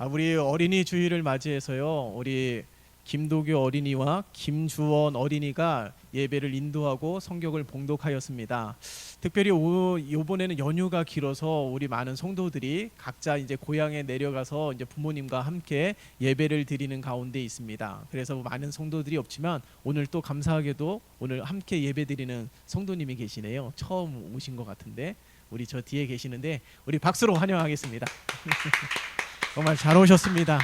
우리 어린이 주일을 맞이해서요. 우리 김도규 어린이와 김주원 어린이가 예배를 인도하고 성경을 봉독하였습니다. 특별히 이번에는 연휴가 길어서 우리 많은 성도들이 각자 이제 고향에 내려가서 이제 부모님과 함께 예배를 드리는 가운데 있습니다. 그래서 많은 성도들이 없지만 오늘 또 감사하게도 오늘 함께 예배 드리는 성도님이 계시네요. 처음 오신 것 같은데 우리 저 뒤에 계시는데 우리 박수로 환영하겠습니다. 정말 잘 오셨습니다.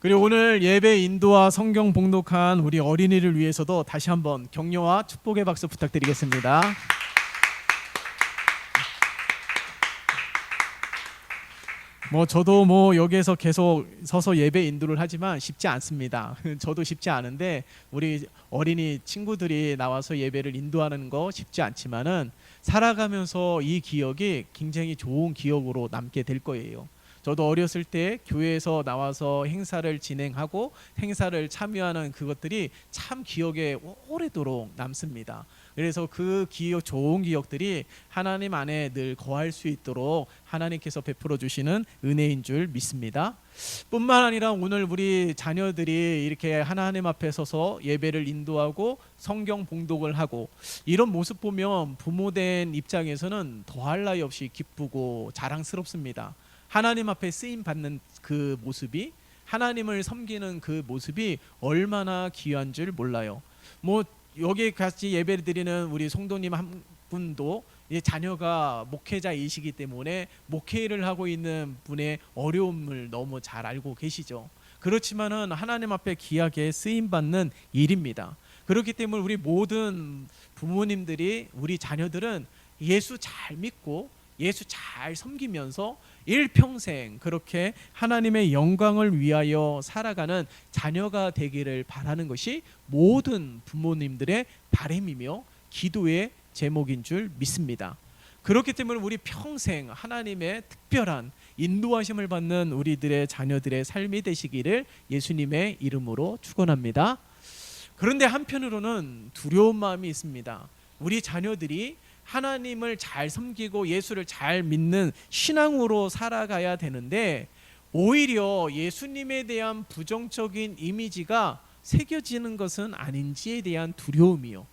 그리고 오늘 예배 인도와 성경 봉독한 우리 어린이를 위해서도 다시 한번 격려와 축복의 박수 부탁드리겠습니다. 저도 여기에서 계속 서서 예배 인도를 하지만 쉽지 않습니다. 저도 쉽지 않은데 우리 어린이 친구들이 나와서 예배를 인도하는 거 쉽지 않지만은 살아가면서 이 기억이 굉장히 좋은 기억으로 남게 될 거예요. 저도 어렸을 때 교회에서 나와서 행사를 진행하고 행사를 참여하는 그것들이 참 기억에 오래도록 남습니다. 그래서 그 기억, 좋은 기억들이 하나님 안에 늘 거할 수 있도록 하나님께서 베풀어 주시는 은혜인 줄 믿습니다. 뿐만 아니라 오늘 우리 자녀들이 이렇게 하나님 앞에 서서 예배를 인도하고 성경 봉독을 하고 이런 모습 보면 부모된 입장에서는 더할 나위 없이 기쁘고 자랑스럽습니다. 하나님 앞에 쓰임 받는 그 모습이, 하나님을 섬기는 그 모습이 얼마나 귀한 줄 몰라요. 여기 같이 예배를 드리는 우리 성도님 한 분도 자녀가 목회자이시기 때문에 목회를 하고 있는 분의 어려움을 너무 잘 알고 계시죠. 그렇지만은 하나님 앞에 귀하게 쓰임 받는 일입니다. 그렇기 때문에 우리 모든 부모님들이, 우리 자녀들은 예수 잘 믿고 예수 잘 섬기면서 일평생 그렇게 하나님의 영광을 위하여 살아가는 자녀가 되기를 바라는 것이 모든 부모님들의 바람이며 기도의 제목인 줄 믿습니다. 그렇기 때문에 우리 평생 하나님의 특별한 인도하심을 받는 우리들의 자녀들의 삶이 되시기를 예수님의 이름으로 축원합니다. 그런데 한편으로는 두려운 마음이 있습니다. 우리 자녀들이 하나님을 잘 섬기고 예수를 잘 믿는 신앙으로 살아가야 되는데 오히려 예수님에 대한 부정적인 이미지가 새겨지는 것은 아닌지에 대한 두려움이요.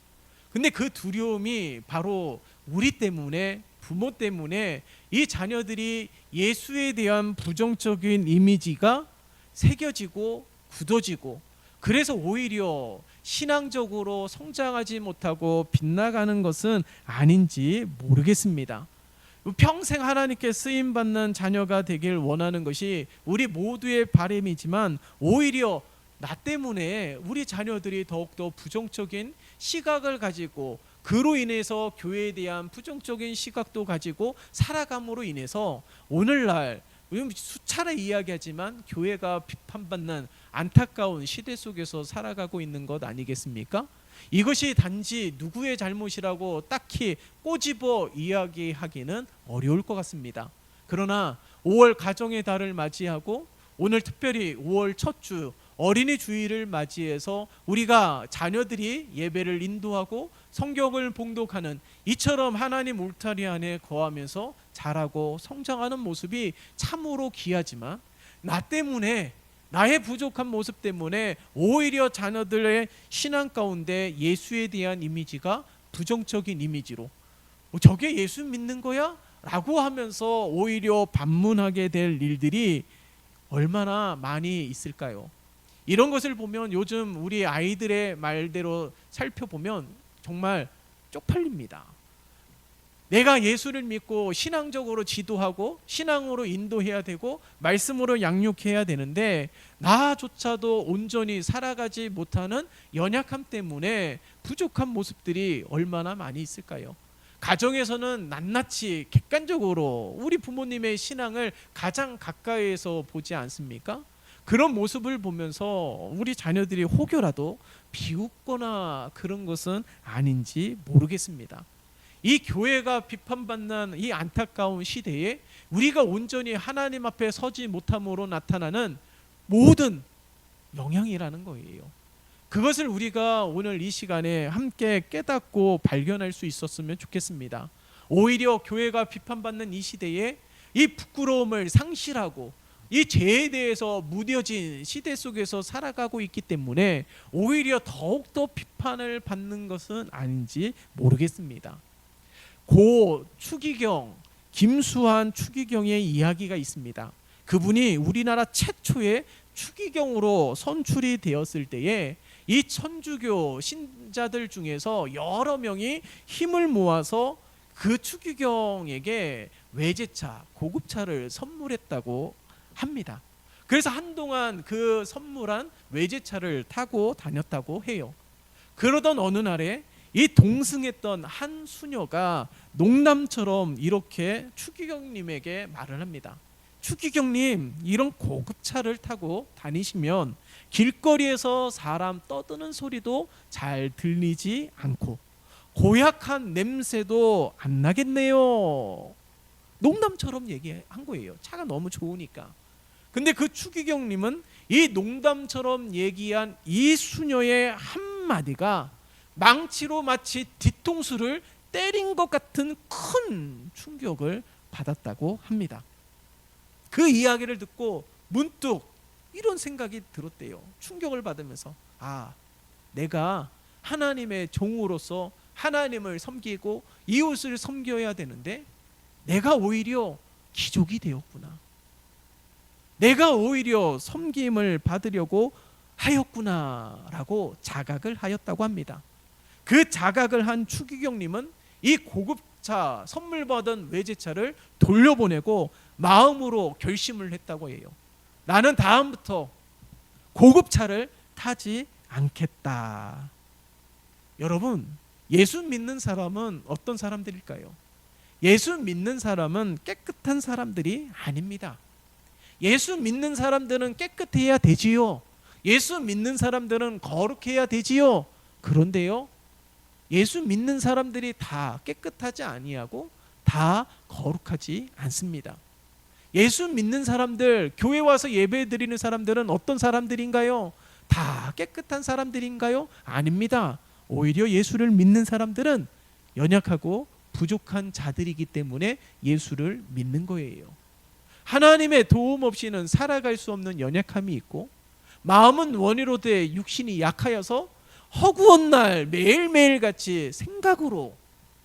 근데 그 두려움이 바로 우리 때문에, 부모 때문에 이 자녀들이 예수에 대한 부정적인 이미지가 새겨지고 굳어지고, 그래서 오히려 신앙적으로 성장하지 못하고 빗나가는 것은 아닌지 모르겠습니다. 평생 하나님께 쓰임받는 자녀가 되길 원하는 것이 우리 모두의 바람이지만 오히려 나 때문에 우리 자녀들이 더욱더 부정적인 시각을 가지고, 그로 인해서 교회에 대한 부정적인 시각도 가지고 살아감으로 인해서 오늘날 수차례 이야기하지만 교회가 비판받는 안타까운 시대 속에서 살아가고 있는 것 아니겠습니까? 이것이 단지 누구의 잘못이라고 딱히 꼬집어 이야기하기는 어려울 것 같습니다. 그러나 5월 가정의 달을 맞이하고 오늘 특별히 5월 첫 주 어린이 주일을 맞이해서 우리가 자녀들이 예배를 인도하고 성경을 봉독하는 이처럼 하나님 울타리 안에 거하면서 자라고 성장하는 모습이 참으로 귀하지만, 나 때문에, 나의 부족한 모습 때문에 오히려 자녀들의 신앙 가운데 예수에 대한 이미지가 부정적인 이미지로 저게 예수 믿는 거야? 라고 하면서 오히려 반문하게 될 일들이 얼마나 많이 있을까요? 이런 것을 보면 요즘 우리 아이들의 말대로 살펴보면 정말 쪽팔립니다. 내가 예수를 믿고 신앙적으로 지도하고 신앙으로 인도해야 되고 말씀으로 양육해야 되는데 나조차도 온전히 살아가지 못하는 연약함 때문에 부족한 모습들이 얼마나 많이 있을까요? 가정에서는 낱낱이 객관적으로 우리 부모님의 신앙을 가장 가까이에서 보지 않습니까? 그런 모습을 보면서 우리 자녀들이 혹여라도 비웃거나 그런 것은 아닌지 모르겠습니다. 이 교회가 비판받는 이 안타까운 시대에 우리가 온전히 하나님 앞에 서지 못함으로 나타나는 모든 영향이라는 거예요. 그것을 우리가 오늘 이 시간에 함께 깨닫고 발견할 수 있었으면 좋겠습니다. 오히려 교회가 비판받는 이 시대에 이 부끄러움을 상실하고 이 죄에 대해서 무뎌진 시대 속에서 살아가고 있기 때문에 오히려 더욱더 비판을 받는 것은 아닌지 모르겠습니다. 고 추기경, 김수환 추기경의 이야기가 있습니다. 그분이 우리나라 최초의 추기경으로 선출이 되었을 때에 이 천주교 신자들 중에서 여러 명이 힘을 모아서 그 추기경에게 외제차, 고급차를 선물했다고 합니다. 그래서 한동안 그 선물한 외제차를 타고 다녔다고 해요. 그러던 어느 날에 이 동승했던 한 수녀가 농담처럼 이렇게 추기경님에게 말을 합니다. 추기경님, 이런 고급차를 타고 다니시면 길거리에서 사람 떠드는 소리도 잘 들리지 않고 고약한 냄새도 안 나겠네요. 농담처럼 얘기한 거예요. 차가 너무 좋으니까. 근데 그 추기경님은 이 농담처럼 얘기한 이 수녀의 한마디가 망치로 마치 뒤통수를 때린 것 같은 큰 충격을 받았다고 합니다. 그 이야기를 듣고 문득 이런 생각이 들었대요. 충격을 받으면서 내가 하나님의 종으로서 하나님을 섬기고 이웃을 섬겨야 되는데 내가 오히려 기족이 되었구나. 내가 오히려 섬김을 받으려고 하였구나라고 자각을 하였다고 합니다. 그 자각을 한 추기경님은 이 고급차 선물 받은 외제차를 돌려보내고 마음으로 결심을 했다고 해요. 나는 다음부터 고급차를 타지 않겠다. 여러분, 예수 믿는 사람은 어떤 사람들일까요? 예수 믿는 사람은 깨끗한 사람들이 아닙니다. 예수 믿는 사람들은 깨끗해야 되지요. 예수 믿는 사람들은 거룩해야 되지요. 그런데요, 예수 믿는 사람들이 다 깨끗하지 아니하고 다 거룩하지 않습니다. 예수 믿는 사람들, 교회 와서 예배 드리는 사람들은 어떤 사람들인가요? 다 깨끗한 사람들인가요? 아닙니다. 오히려 예수를 믿는 사람들은 연약하고 부족한 자들이기 때문에 예수를 믿는 거예요. 하나님의 도움 없이는 살아갈 수 없는 연약함이 있고, 마음은 원이로되 육신이 약하여서 허구한 날 매일매일 같이 생각으로,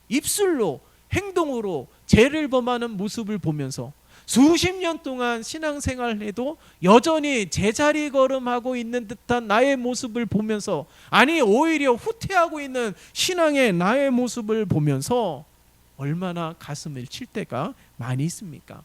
입술로, 행동으로 죄를 범하는 모습을 보면서 수십 년 동안 신앙생활을 해도 여전히 제자리 걸음하고 있는 듯한 나의 모습을 보면서, 아니 오히려 후퇴하고 있는 신앙의 나의 모습을 보면서 얼마나 가슴을 칠 때가 많이 있습니까?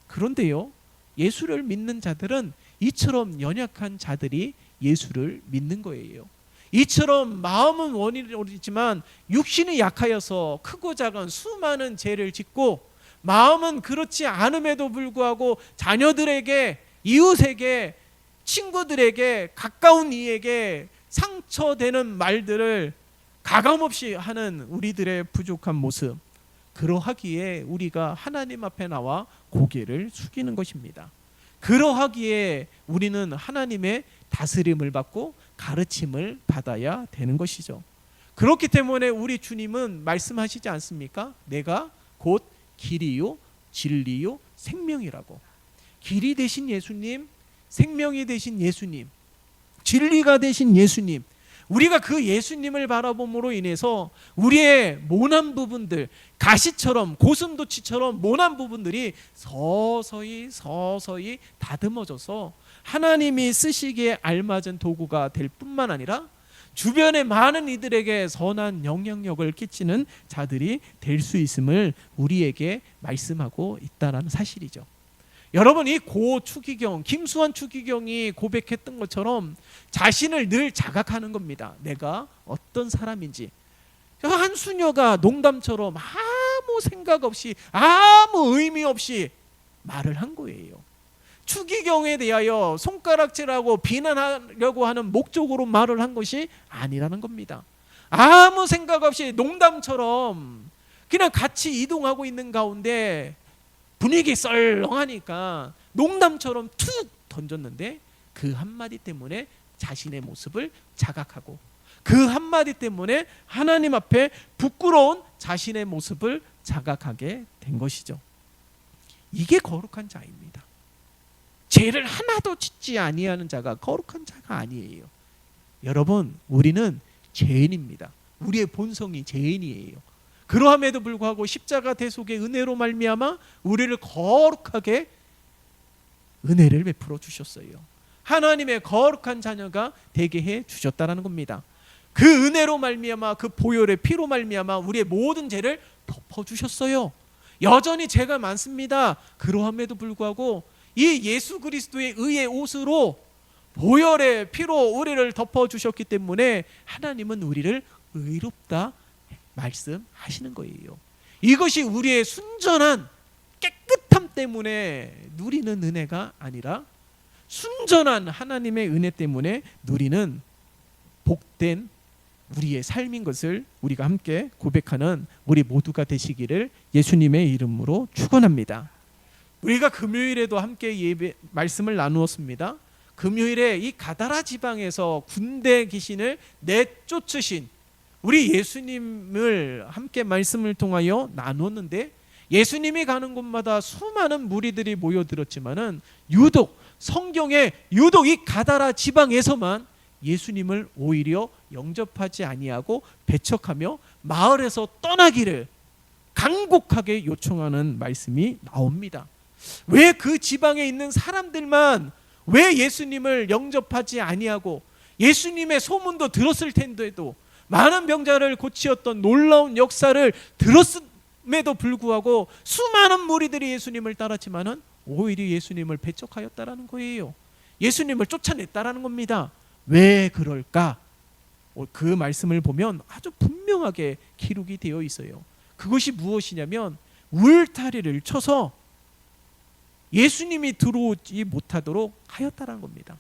그런데요, 예수를 믿는 자들은 이처럼 연약한 자들이 예수를 믿는 거예요. 이처럼 마음은 원이지만 육신이 약하여서 크고 작은 수많은 죄를 짓고, 마음은 그렇지 않음에도 불구하고 자녀들에게, 이웃에게, 친구들에게, 가까운 이에게 상처되는 말들을 가감없이 하는 우리들의 부족한 모습, 그러하기에 우리가 하나님 앞에 나와 고개를 숙이는 것입니다. 그러하기에 우리는 하나님의 다스림을 받고 가르침을 받아야 되는 것이죠. 그렇기 때문에 우리 주님은 말씀하시지 않습니까? 내가 곧 길이요 진리요 생명이라고. 길이 되신 예수님, 생명이 되신 예수님, 진리가 되신 예수님, 우리가 그 예수님을 바라봄으로 인해서 우리의 모난 부분들, 가시처럼 고슴도치처럼 모난 부분들이 서서히 다듬어져서 하나님이 쓰시기에 알맞은 도구가 될 뿐만 아니라 주변의 많은 이들에게 선한 영향력을 끼치는 자들이 될 수 있음을 우리에게 말씀하고 있다는 사실이죠. 여러분, 이 고 추기경, 김수환 추기경이 고백했던 것처럼 자신을 늘 자각하는 겁니다. 내가 어떤 사람인지. 한 수녀가 농담처럼 아무 생각 없이, 아무 의미 없이 말을 한 거예요. 추기경에 대하여 손가락질하고 비난하려고 하는 목적으로 말을 한 것이 아니라는 겁니다. 아무 생각 없이 농담처럼 그냥 같이 이동하고 있는 가운데 분위기 썰렁하니까 농담처럼 툭 던졌는데, 그 한마디 때문에 자신의 모습을 자각하고, 그 한마디 때문에 하나님 앞에 부끄러운 자신의 모습을 자각하게 된 것이죠. 이게 거룩한 자입니다. 죄를 하나도 짓지 아니하는 자가 거룩한 자가 아니에요. 여러분, 우리는 죄인입니다. 우리의 본성이 죄인이에요. 그러함에도 불구하고 십자가 대속의 은혜로 말미암아 우리를 거룩하게 은혜를 베풀어 주셨어요. 하나님의 거룩한 자녀가 되게 해 주셨다는 겁니다. 그 은혜로 말미암아, 그 보혈의 피로 말미암아 우리의 모든 죄를 덮어 주셨어요. 여전히 죄가 많습니다. 그러함에도 불구하고 이 예수 그리스도의 의의 옷으로 보혈의 피로 우리를 덮어 주셨기 때문에 하나님은 우리를 의롭다 말씀하시는 거예요. 이것이 우리의 순전한 깨끗함 때문에 누리는 은혜가 아니라 순전한 하나님의 은혜 때문에 누리는 복된 우리의 삶인 것을 우리가 함께 고백하는 우리 모두가 되시기를 예수님의 이름으로 축원합니다. 우리가 금요일에도 함께 예배 말씀을 나누었습니다. 금요일에 이 가다라 지방에서 군대 귀신을 내쫓으신 우리 예수님을 함께 말씀을 통하여 나누었는데, 예수님이 가는 곳마다 수많은 무리들이 모여들었지만은 유독 성경에 유독 이 가다라 지방에서만 예수님을 오히려 영접하지 아니하고 배척하며 마을에서 떠나기를 간곡하게 요청하는 말씀이 나옵니다. 왜 그 지방에 있는 사람들만 왜 예수님을 영접하지 아니하고, 예수님의 소문도 들었을 텐데도 많은 병자를 고치었던 놀라운 역사를 들었음에도 불구하고 수많은 무리들이 예수님을 따랐지만은 오히려 예수님을 배척하였다라는 거예요. 예수님을 쫓아냈다라는 겁니다. 왜 그럴까? 그 말씀을 보면 아주 분명하게 기록이 되어 있어요. 그것이 무엇이냐면 울타리를 쳐서 예수님이 들어오지 못하도록 하였다는 겁니다.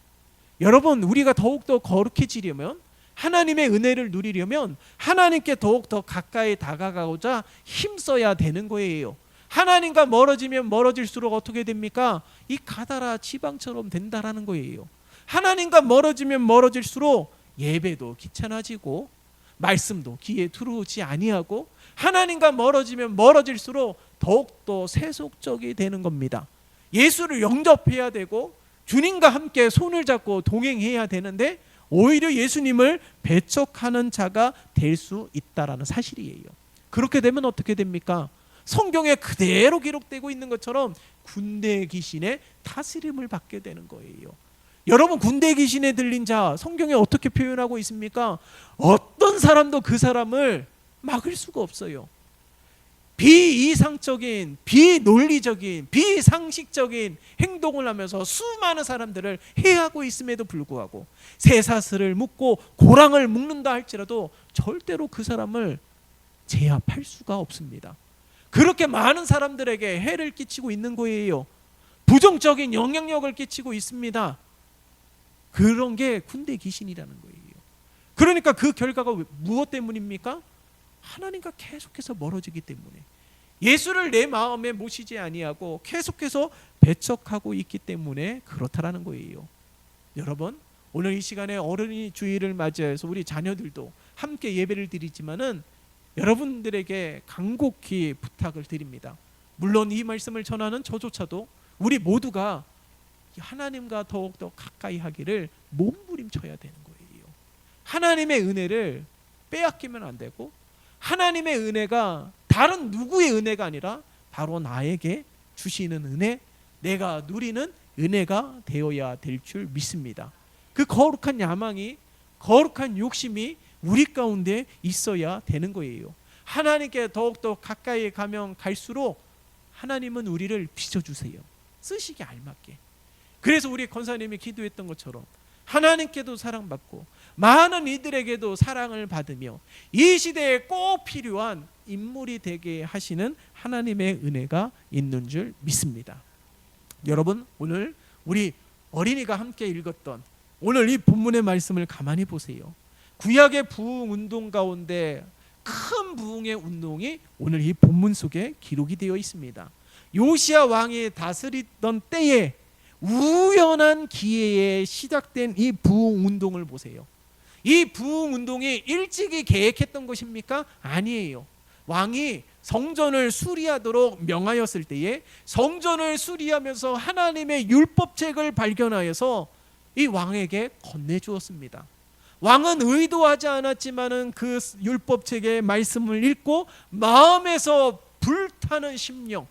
여러분, 우리가 더욱더 거룩해지려면, 하나님의 은혜를 누리려면 하나님께 더욱더 가까이 다가가고자 힘써야 되는 거예요. 하나님과 멀어지면 멀어질수록 어떻게 됩니까? 이 가다라 지방처럼 된다라는 거예요. 하나님과 멀어지면 멀어질수록 예배도 귀찮아지고 말씀도 귀에 들어오지 아니하고, 하나님과 멀어지면 멀어질수록 더욱더 세속적이 되는 겁니다. 예수를 영접해야 되고 주님과 함께 손을 잡고 동행해야 되는데 오히려 예수님을 배척하는 자가 될 수 있다라는 사실이에요. 그렇게 되면 어떻게 됩니까? 성경에 그대로 기록되고 있는 것처럼 군대 귀신의 다스림을 받게 되는 거예요. 여러분, 군대 귀신에 들린 자 성경에 어떻게 표현하고 있습니까? 어떤 사람도 그 사람을 막을 수가 없어요. 비이상적인, 비논리적인, 비상식적인 행동을 하면서 수많은 사람들을 해하고 있음에도 불구하고 쇠사슬을 묶고 고랑을 묶는다 할지라도 절대로 그 사람을 제압할 수가 없습니다. 그렇게 많은 사람들에게 해를 끼치고 있는 거예요. 부정적인 영향력을 끼치고 있습니다. 그런 게 군대 귀신이라는 거예요. 그러니까 그 결과가 무엇 때문입니까? 하나님과 계속해서 멀어지기 때문에, 예수를 내 마음에 모시지 아니하고 계속해서 배척하고 있기 때문에 그렇다라는 거예요. 여러분, 오늘 이 시간에 어른이 주일을 맞이해서 우리 자녀들도 함께 예배를 드리지만은 여러분들에게 간곡히 부탁을 드립니다. 물론 이 말씀을 전하는 저조차도 우리 모두가 하나님과 더욱더 가까이 하기를 몸부림쳐야 되는 거예요. 하나님의 은혜를 빼앗기면 안 되고, 하나님의 은혜가 다른 누구의 은혜가 아니라 바로 나에게 주시는 은혜, 내가 누리는 은혜가 되어야 될 줄 믿습니다. 그 거룩한 야망이, 거룩한 욕심이 우리 가운데 있어야 되는 거예요. 하나님께 더욱더 가까이 가면 갈수록 하나님은 우리를 빚어주세요. 쓰시기 알맞게. 그래서 우리 권사님이 기도했던 것처럼 하나님께도 사랑받고 많은 이들에게도 사랑을 받으며 이 시대에 꼭 필요한 인물이 되게 하시는 하나님의 은혜가 있는 줄 믿습니다. 여러분, 오늘 우리 어린이가 함께 읽었던 오늘 이 본문의 말씀을 가만히 보세요. 구약의 부흥 운동 가운데 큰 부흥의 운동이 오늘 이 본문 속에 기록이 되어 있습니다. 요시야 왕이 다스리던 때에 우연한 기회에 시작된 이 부흥 운동을 보세요. 이 부흥 운동이 일찍이 계획했던 것입니까? 아니에요. 왕이 성전을 수리하도록 명하였을 때에 성전을 수리하면서 하나님의 율법책을 발견하여서 이 왕에게 건네주었습니다. 왕은 의도하지 않았지만은 그 율법책의 말씀을 읽고 마음에서 불타는 심령,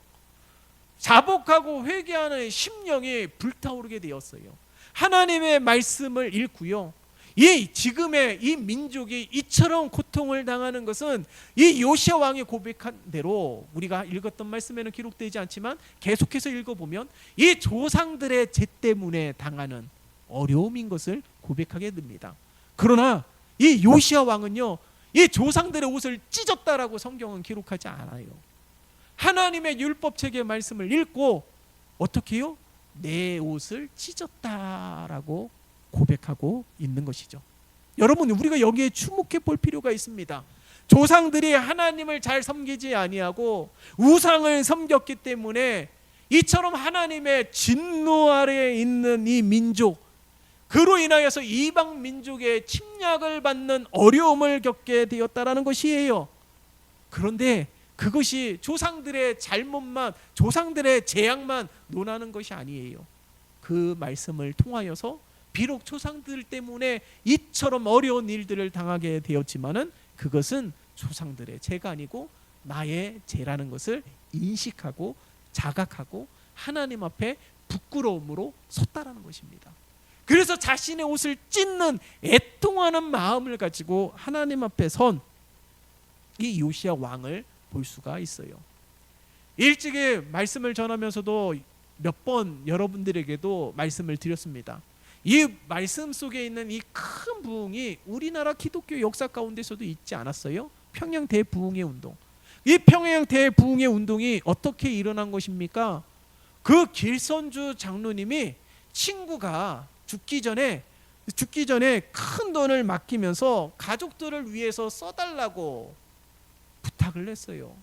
자복하고 회개하는 심령이 불타오르게 되었어요. 하나님의 말씀을 읽고요. 지금의 이 민족이 이처럼 고통을 당하는 것은 이 요시야 왕이 고백한 대로 우리가 읽었던 말씀에는 기록되지 않지만 계속해서 읽어보면 이 조상들의 죄 때문에 당하는 어려움인 것을 고백하게 됩니다. 그러나 이 요시야 왕은요, 이 조상들의 옷을 찢었다라고 성경은 기록하지 않아요. 하나님의 율법책의 말씀을 읽고 어떻게 해요? 내 옷을 찢었다라고 고백하고 있는 것이죠. 여러분, 우리가 여기에 주목해 볼 필요가 있습니다. 조상들이 하나님을 잘 섬기지 아니하고 우상을 섬겼기 때문에 이처럼 하나님의 진노 아래에 있는 이 민족, 그로 인하여서 이방 민족의 침략을 받는 어려움을 겪게 되었다라는 것이에요. 그런데 그것이 조상들의 잘못만, 조상들의 재앙만 논하는 것이 아니에요. 그 말씀을 통하여서 비록 조상들 때문에 이처럼 어려운 일들을 당하게 되었지만은 그것은 조상들의 죄가 아니고 나의 죄라는 것을 인식하고 자각하고 하나님 앞에 부끄러움으로 섰다라는 것입니다. 그래서 자신의 옷을 찢는 애통하는 마음을 가지고 하나님 앞에 선 이 요시야 왕을 볼 수가 있어요. 일찍이 말씀을 전하면서도 몇 번 여러분들에게도 말씀을 드렸습니다. 이 말씀 속에 있는 이 큰 부흥이 우리나라 기독교 역사 가운데서도 있지 않았어요? 평양 대부흥의 운동. 이 평양 대부흥의 운동이 어떻게 일어난 것입니까? 그 길선주 장로님이 친구가 죽기 전에 큰 돈을 맡기면서 가족들을 위해서 써달라고 부탁을 했어요.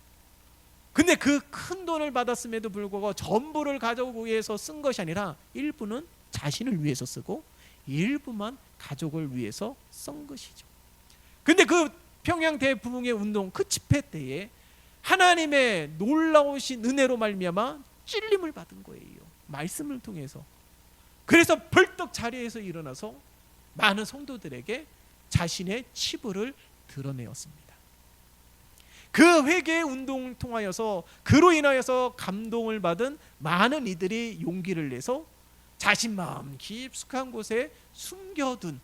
근데 그 큰 돈을 받았음에도 불구하고 전부를 가족을 위해서 쓴 것이 아니라 일부는 자신을 위해서 쓰고 일부만 가족을 위해서 쓴 것이죠. 근데 그 평양 대부흥의 운동 그 집회 때에 하나님의 놀라우신 은혜로 말미암아 찔림을 받은 거예요. 말씀을 통해서. 그래서 벌떡 자리에서 일어나서 많은 성도들에게 자신의 치부를 드러내었습니다. 그 회개의 운동을 통하여서 그로 인하여서 감동을 받은 많은 이들이 용기를 내서 자신 마음 깊숙한 곳에 숨겨둔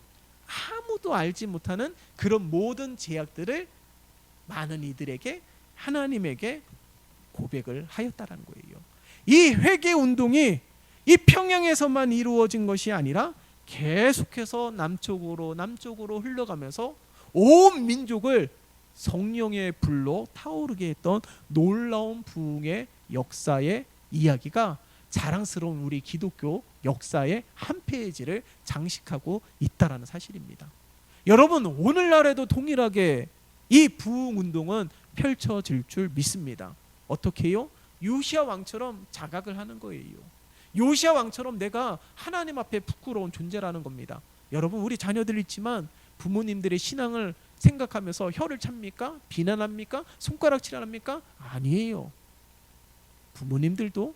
아무도 알지 못하는 그런 모든 죄악들을 많은 이들에게 하나님에게 고백을 하였다라는 거예요. 이 회개 운동이 이 평양에서만 이루어진 것이 아니라 계속해서 남쪽으로 흘러가면서 온 민족을 성령의 불로 타오르게 했던 놀라운 부흥의 역사의 이야기가 자랑스러운 우리 기독교 역사의 한 페이지를 장식하고 있다라는 사실입니다. 여러분, 오늘날에도 동일하게 이 부흥 운동은 펼쳐질 줄 믿습니다. 어떻게 해요? 요시야 왕처럼 자각을 하는 거예요. 요시야 왕처럼 내가 하나님 앞에 부끄러운 존재라는 겁니다. 여러분, 우리 자녀들 있지만 부모님들의 신앙을 생각하면서 혀를 찹니까? 비난합니까? 손가락질합니까? 아니에요. 부모님들도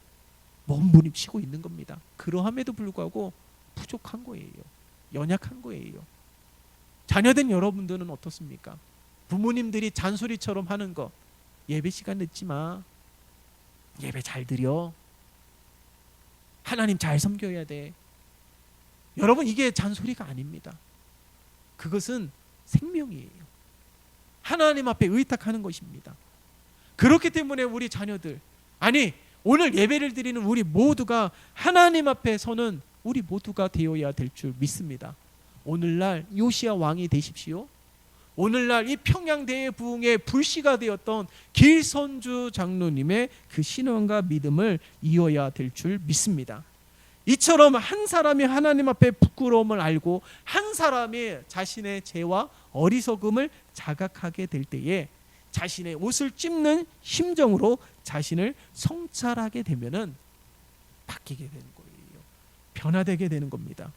몸부림치고 있는 겁니다. 그러함에도 불구하고 부족한 거예요. 연약한 거예요. 자녀된 여러분들은 어떻습니까? 부모님들이 잔소리처럼 하는 거, 예배 시간 늦지 마, 예배 잘 드려, 하나님 잘 섬겨야 돼. 여러분, 이게 잔소리가 아닙니다. 그것은 생명이에요. 하나님 앞에 의탁하는 것입니다. 그렇기 때문에 우리 자녀들, 아니 오늘 예배를 드리는 우리 모두가 하나님 앞에 서는 우리 모두가 되어야 될 줄 믿습니다. 오늘날 요시야 왕이 되십시오. 오늘날 이 평양 대부흥의 불씨가 되었던 길선주 장로님의 그 신앙과 믿음을 이어야 될 줄 믿습니다. 이처럼 한 사람이 하나님 앞에 부끄러움을 알고 한 사람이 자신의 죄와 어리석음을 자각하게 될 때에 자신의 옷을 찢는 심정으로 자신을 성찰하게 되면은 바뀌게 되는 거예요. 변화되게 되는 겁니다.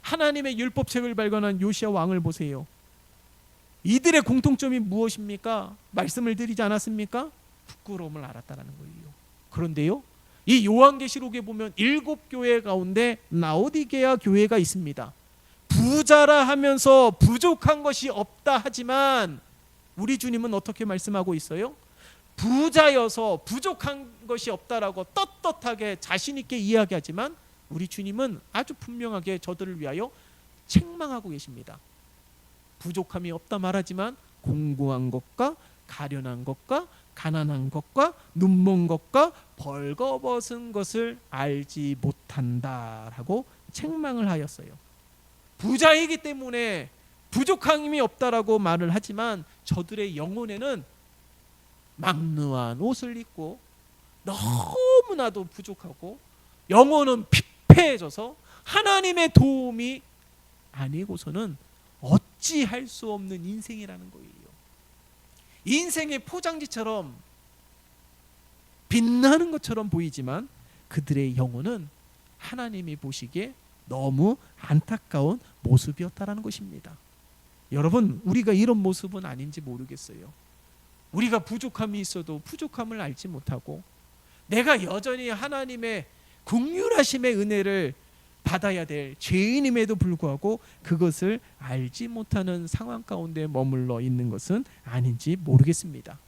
하나님의 율법책을 발견한 요시야 왕을 보세요. 이들의 공통점이 무엇입니까? 말씀을 드리지 않았습니까? 부끄러움을 알았다라는 거예요. 그런데요, 이 요한계시록에 보면 7교회 가운데 라오디게아 교회가 있습니다. 부자라 하면서 부족한 것이 없다 하지만 우리 주님은 어떻게 말씀하고 있어요? 부자여서 부족한 것이 없다라고 떳떳하게 자신 있게 이야기하지만 우리 주님은 아주 분명하게 저들을 위하여 책망하고 계십니다. 부족함이 없다 말하지만 공고한 것과 가련한 것과 가난한 것과 눈먼 것과 벌거벗은 것을 알지 못한다라고 책망을 하였어요. 부자이기 때문에 부족함이 없다라고 말을 하지만 저들의 영혼에는 막루한 옷을 입고 너무나도 부족하고 영혼은 피폐해져서 하나님의 도움이 아니고서는 어찌할 수 없는 인생이라는 거예요. 인생의 포장지처럼 빛나는 것처럼 보이지만 그들의 영혼은 하나님이 보시기에 너무 안타까운 모습이었다라는 것입니다. 여러분, 우리가 이런 모습은 아닌지 모르겠어요. 우리가 부족함이 있어도 부족함을 알지 못하고 내가 여전히 하나님의 긍휼하심의 은혜를 받아야 될 죄인임에도 불구하고 그것을 알지 못하는 상황 가운데 머물러 있는 것은 아닌지 모르겠습니다.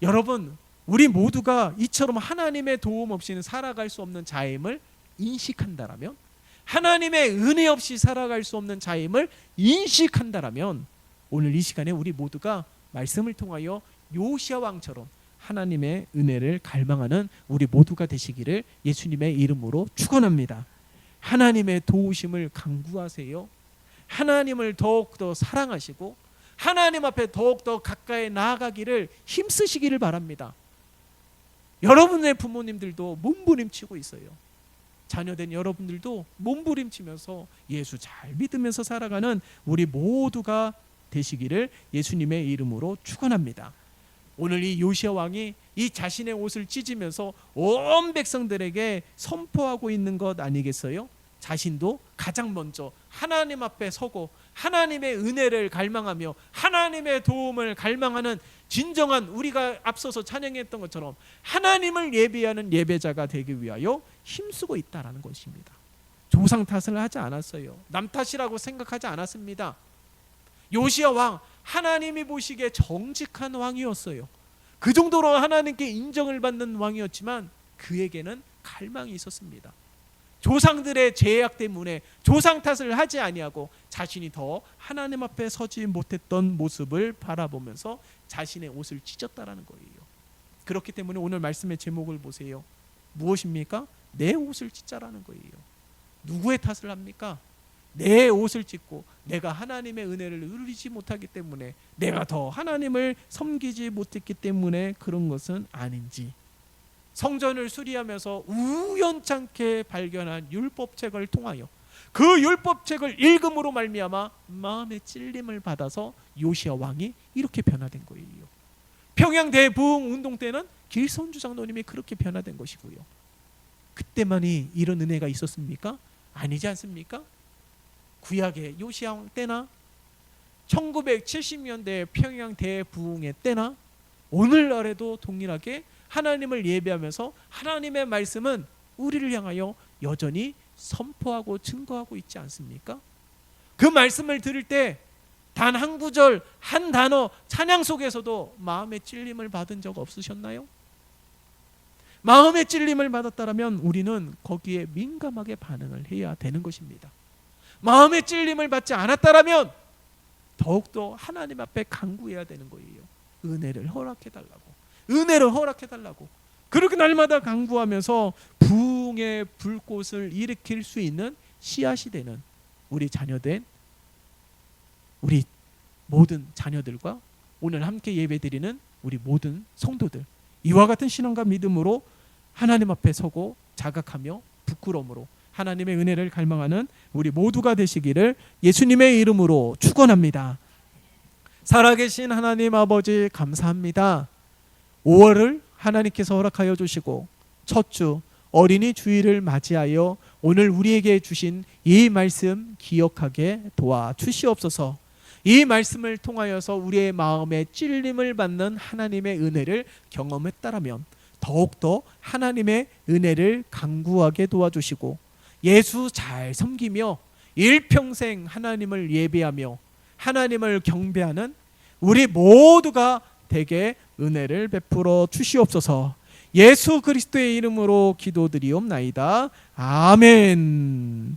여러분, 우리 모두가 이처럼 하나님의 도움 없이는 살아갈 수 없는 자임을 인식한다라면, 하나님의 은혜 없이 살아갈 수 없는 자임을 인식한다라면 오늘 이 시간에 우리 모두가 말씀을 통하여 요시야 왕처럼 하나님의 은혜를 갈망하는 우리 모두가 되시기를 예수님의 이름으로 축원합니다. 하나님의 도우심을 간구하세요. 하나님을 더욱더 사랑하시고 하나님 앞에 더욱더 가까이 나아가기를 힘쓰시기를 바랍니다. 여러분의 부모님들도 몸부림치고 있어요. 자녀된 여러분들도 몸부림치면서 예수 잘 믿으면서 살아가는 우리 모두가 되시기를 예수님의 이름으로 축원합니다. 오늘 이 요시야 왕이 이 자신의 옷을 찢으면서 온 백성들에게 선포하고 있는 것 아니겠어요? 자신도 가장 먼저 하나님 앞에 서고 하나님의 은혜를 갈망하며 하나님의 도움을 갈망하는 진정한, 우리가 앞서서 찬양했던 것처럼 하나님을 예배하는 예배자가 되기 위하여 힘쓰고 있다라는 것입니다. 조상 탓을 하지 않았어요. 남 탓이라고 생각하지 않았습니다. 요시야 왕, 하나님이 보시기에 정직한 왕이었어요. 그 정도로 하나님께 인정을 받는 왕이었지만 그에게는 갈망이 있었습니다. 조상들의 죄악 때문에 조상 탓을 하지 아니하고 자신이 더 하나님 앞에 서지 못했던 모습을 바라보면서 자신의 옷을 찢었다라는 거예요. 그렇기 때문에 오늘 말씀의 제목을 보세요. 무엇입니까? 내 옷을 찢자라는 거예요. 누구의 탓을 합니까? 내 옷을 찢고 내가 하나님의 은혜를 누리지 못하기 때문에, 내가 더 하나님을 섬기지 못했기 때문에 그런 것은 아닌지, 성전을 수리하면서 우연찮게 발견한 율법책을 통하여 그 율법책을 읽음으로 말미암아 마음의 찔림을 받아서 요시야 왕이 이렇게 변화된 거예요. 평양 대부흥 운동 때는 길손주 장로님이 그렇게 변화된 것이고요. 그때만이 이런 은혜가 있었습니까? 아니지 않습니까? 구약의 요시야 왕 때나 1970년대 평양 대부흥의 때나 오늘날에도 동일하게 하나님을 예배하면서 하나님의 말씀은 우리를 향하여 여전히 선포하고 증거하고 있지 않습니까? 그 말씀을 들을 때 단 한 구절, 한 단어 찬양 속에서도 마음의 찔림을 받은 적 없으셨나요? 마음의 찔림을 받았다면 우리는 거기에 민감하게 반응을 해야 되는 것입니다. 마음의 찔림을 받지 않았다면 더욱더 하나님 앞에 간구해야 되는 거예요. 은혜를 허락해달라고, 은혜를 허락해달라고. 그렇게 날마다 간구하면서 부흥의 불꽃을 일으킬 수 있는 씨앗이 되는 우리 자녀된 우리 모든 자녀들과 오늘 함께 예배드리는 우리 모든 성도들, 이와 같은 신앙과 믿음으로 하나님 앞에 서고 자각하며 부끄러움으로 하나님의 은혜를 갈망하는 우리 모두가 되시기를 예수님의 이름으로 축원합니다. 살아계신 하나님 아버지, 감사합니다. 5월을 하나님께서 허락하여 주시고 첫 주 어린이 주일을 맞이하여 오늘 우리에게 주신 이 말씀 기억하게 도와주시옵소서. 이 말씀을 통하여서 우리의 마음에 찔림을 받는 하나님의 은혜를 경험했다라면 더욱더 하나님의 은혜를 간구하게 도와주시고 예수 잘 섬기며 일평생 하나님을 예배하며 하나님을 경배하는 우리 모두가 되게 은혜를 베풀어 주시옵소서. 예수 그리스도의 이름으로 기도드리옵나이다. 아멘.